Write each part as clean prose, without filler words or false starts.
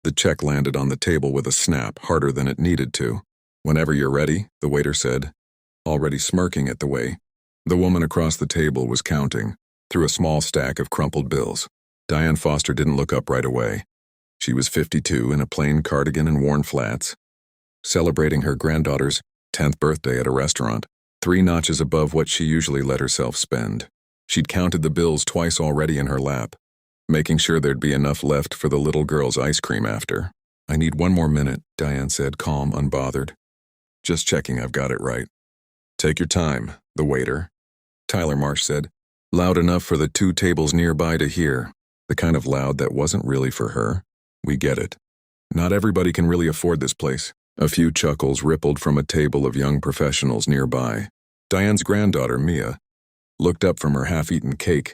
The check landed on the table with a snap, harder than it needed to. "Whenever you're ready," the waiter said, already smirking at the way. The woman across the table was counting, through a small stack of crumpled bills. Diane Foster didn't look up right away. She was 52 in a plain cardigan and worn flats, celebrating her granddaughter's 10th birthday at a restaurant, 3 notches above what she usually let herself spend. She'd counted the bills twice already in her lap, making sure there'd be enough left for the little girl's ice cream after. "I need 1 more minute," Diane said, calm, unbothered. "Just checking I've got it right." "Take your time," the waiter, Tyler Marsh said, loud enough for the 2 tables nearby to hear, the kind of loud that wasn't really for her. "We get it. Not everybody can really afford this place." A few chuckles rippled from a table of young professionals nearby. Diane's granddaughter, Mia, looked up from her half-eaten cake,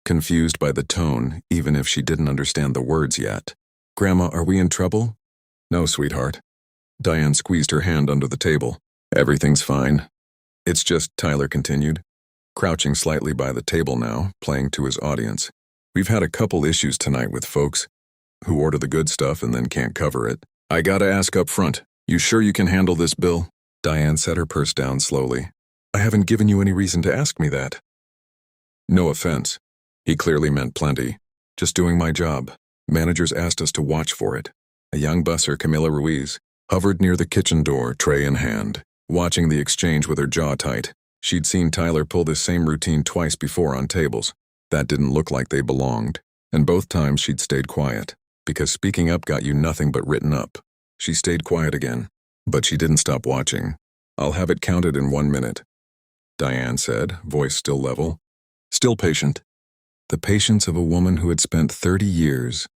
confused by the tone, even if she didn't understand the words yet. "Grandma, are we in trouble?" "No, sweetheart." Diane squeezed her hand under the table. "Everything's fine. It's just," Tyler continued, crouching slightly by the table now, playing to his audience. "We've had a couple issues tonight with folks who order the good stuff and then can't cover it. I gotta ask up front, you sure you can handle this bill?" Diane set her purse down slowly. "I haven't given you any reason to ask me that." "No offense." He clearly meant plenty. "Just doing my job. Managers asked us to watch for it." A young busser, Camilla Ruiz, hovered near the kitchen door, tray in hand, watching the exchange with her jaw tight. She'd seen Tyler pull this same routine twice before on tables. That didn't look like they belonged, and both times she'd stayed quiet, because speaking up got you nothing but written up. She stayed quiet again, but she didn't stop watching. "I'll have it counted in 1 minute," Diane said, voice still level, still patient. The patience of a woman who had spent 30 years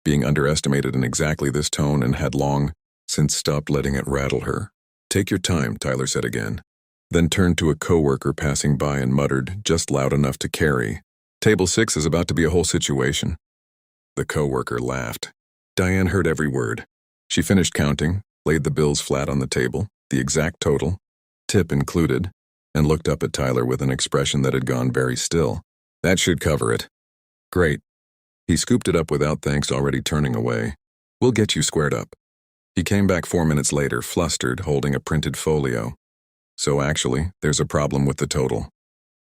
being underestimated in exactly this tone and had long since stopped letting it rattle her. "Take your time," Tyler said again, then turned to a coworker passing by and muttered, just loud enough to carry, "Table 6 is about to be a whole situation." The coworker laughed. Diane heard every word. She finished counting, laid the bills flat on the table, the exact total, tip included, and looked up at Tyler with an expression that had gone very still. "That should cover it." "Great." He scooped it up without thanks, already turning away. "We'll get you squared up." He came back 4 minutes later, flustered, holding a printed folio. "So actually, there's a problem with the total.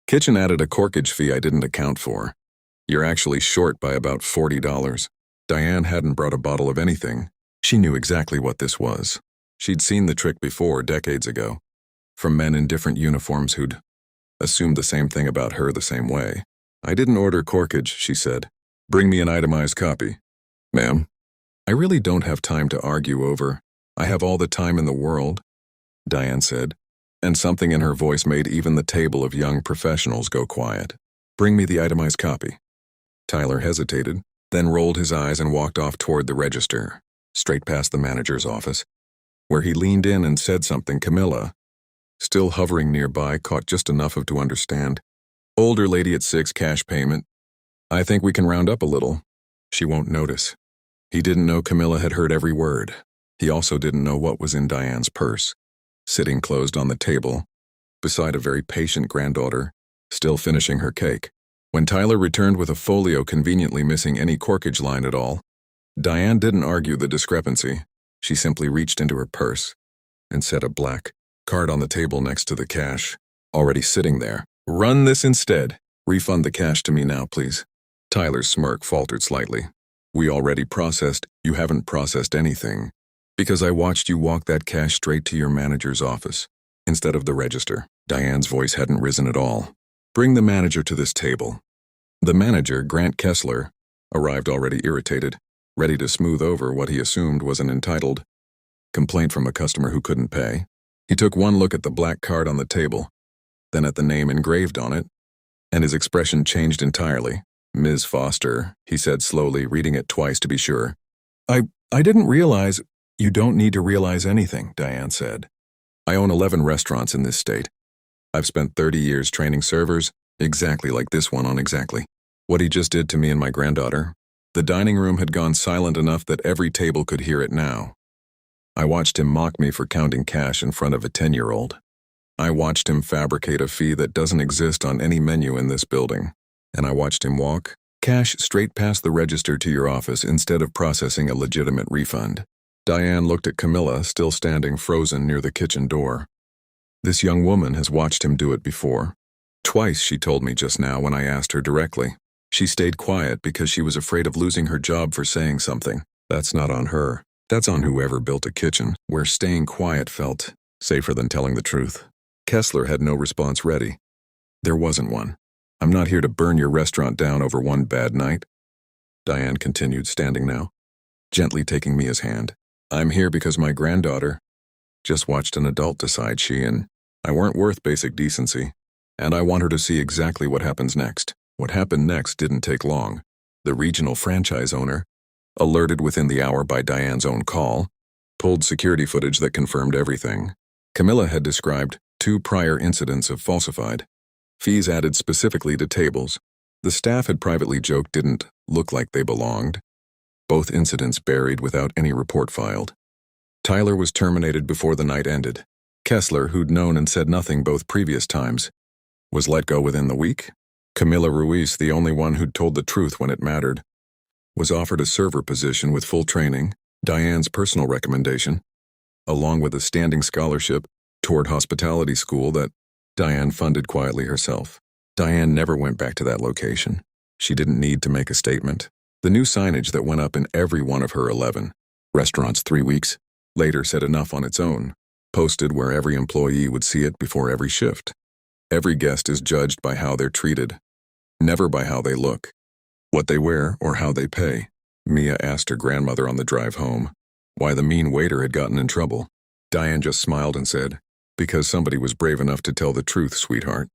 Kitchen added a corkage fee I didn't account for. You're actually short by about $40. Diane hadn't brought a bottle of anything. She knew exactly what this was. She'd seen the trick before, decades ago, from men in different uniforms who'd assumed the same thing about her the same way. "I didn't order corkage," she said. "Bring me an itemized copy." "Ma'am, I really don't have time to argue over. I have all the time in the world," Diane said, and something in her voice made even the table of young professionals go quiet. "Bring me the itemized copy." Tyler hesitated, then rolled his eyes and walked off toward the register, straight past the manager's office, where he leaned in and said something. Camilla, still hovering nearby, caught just enough of to understand. "Older lady at 6, cash payment. I think we can round up a little. She won't notice." He didn't know Camilla had heard every word. He also didn't know what was in Diane's purse, sitting closed on the table, beside a very patient granddaughter, still finishing her cake. When Tyler returned with a folio conveniently missing any corkage line at all, Diane didn't argue the discrepancy. She simply reached into her purse and set a black card on the table next to the cash, already sitting there. "Run this instead. Refund the cash to me now, please." Tyler's smirk faltered slightly. "We already processed." "You haven't processed anything, because I watched you walk that cash straight to your manager's office, instead of the register." Diane's voice hadn't risen at all. "Bring the manager to this table." The manager, Grant Kessler, arrived already irritated, ready to smooth over what he assumed was an entitled complaint from a customer who couldn't pay. He took one look at the black card on the table, then at the name engraved on it, and his expression changed entirely. "Ms. Foster," he said slowly, reading it twice to be sure. I didn't realize." "You don't need to realize anything," Diane said. "I own 11 restaurants in this state. I've spent 30 years training servers, exactly like this one on exactly what he just did to me and my granddaughter." The dining room had gone silent enough that every table could hear it now. I watched him mock me for counting cash in front of a 10-year-old. I watched him fabricate a fee that doesn't exist on any menu in this building. And I watched him walk, Cash straight past the register to your office instead of processing a legitimate refund. Diane looked at Camilla, still standing frozen near the kitchen door. This young woman has watched him do it before. Twice, she told me just now when I asked her directly. She stayed quiet because she was afraid of losing her job for saying something. That's not on her. That's on whoever built a kitchen where staying quiet felt safer than telling the truth. Kessler had no response ready. There wasn't one. I'm not here to burn your restaurant down over one bad night. Diane continued, standing now, gently taking Mia's hand. I'm here because my granddaughter just watched an adult decide she and I weren't worth basic decency, and I want her to see exactly what happens next. What happened next didn't take long. The regional franchise owner, alerted within the hour by Diane's own call, pulled security footage that confirmed everything. Camilla had described 2 prior incidents of falsified fees added specifically to tables. The staff had privately joked didn't look like they belonged. Both incidents buried without any report filed. Tyler was terminated before the night ended. Kessler, who'd known and said nothing both previous times, was let go within the week. Camila Ruiz, the only one who'd told the truth when it mattered, was offered a server position with full training, Diane's personal recommendation, along with a standing scholarship toward hospitality school that Diane funded quietly herself. Diane never went back to that location. She didn't need to make a statement. The new signage that went up in every one of her 11 restaurants 3 weeks later said enough on its own, posted where every employee would see it before every shift. Every guest is judged by how they're treated, never by how they look, what they wear, or how they pay. Mia asked her grandmother on the drive home why the mean waiter had gotten in trouble. Diane just smiled and said, because somebody was brave enough to tell the truth, sweetheart.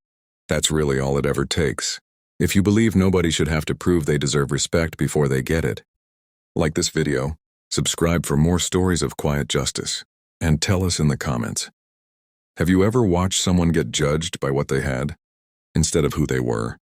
That's really all it ever takes. If you believe nobody should have to prove they deserve respect before they get it. Like this video, subscribe for more stories of quiet justice, and tell us in the comments. Have you ever watched someone get judged by what they had, instead of who they were?